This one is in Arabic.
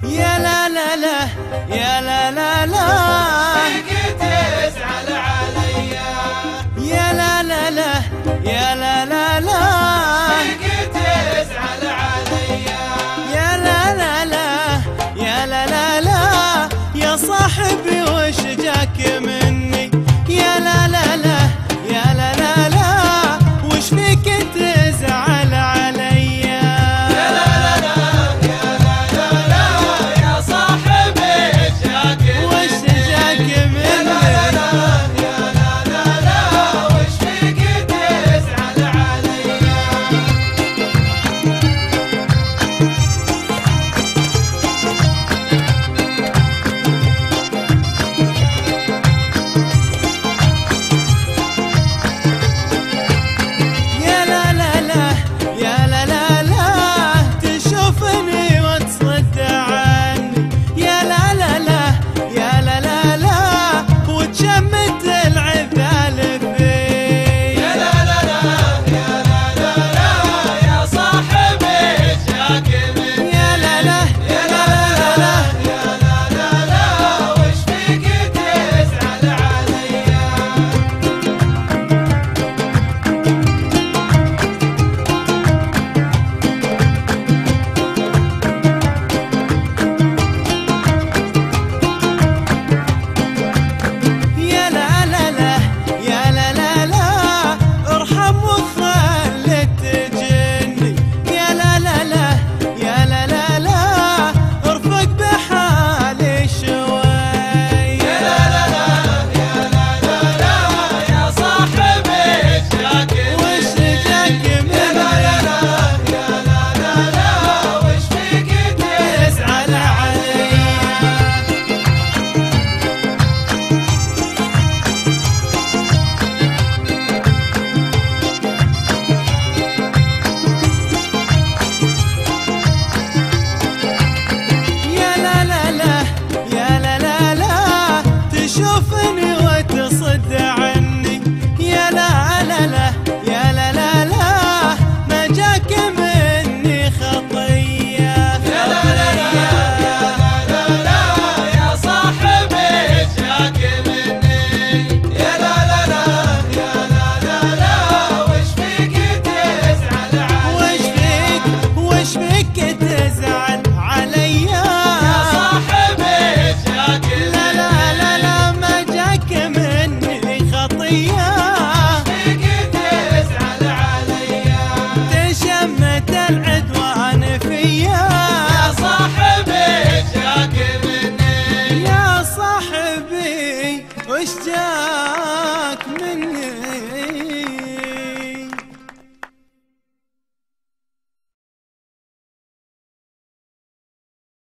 يا لا لا لا يا لا لا لا فيك تزعل عليا. يا لا لا لا يا لا لا لا فيك تزعل عليا. يا لا لا لا يا لا لا لا يا صاحبي وش جاك مني. يا لا لا لا يا لا لا لا وش فيك تزعل عليا. يا لا لا لا يا لا لا لا يا صاحبي جاك وش جاك مني. يا لا لا يا لا لا لا وش فيك تزعل عليا. يا لا لا لا يا لا لا لا تشوفني وتصد عني. يا لا لا لا يا لا لا لا وتشمت العذال فيه. يا لا لا لا يا لا لا لا يا صاحبي جاك مني. يا لا لا يا لا لا لا يا لا لا لا وش فيك تزعل عليا. يا لا لا لا يا لا لا لا ارحم وخلي تجني. يا لا لا لا يا لا لا لا ارفق بحالي شوي. يا لا لا لا يا لا لا لا يا صاحبي جاك وش مني. جاك يا لا لا مني لا يا لا لا لا وش فيك تزعل تزعل عليا. يا لا لا لا يا لا لا لا تشوفني وتصد عني. يا لا لا لا يا لا لا لا ما جاك مني خطية. يا لا لا لا يا لا لا لا يا صاحبي جاك مني. يا لا لا لا يا لا لا لا وش فيك تزعل وش عليا. فيك وش فيك تزعل عليا. يا صاحبي جاك لا لا لا لا ما جاك مني خطية. فيك تزعل عليا. تشمت العدوان فيا. يا صاحبي جاك مني. يا صاحبي وش جاك مني.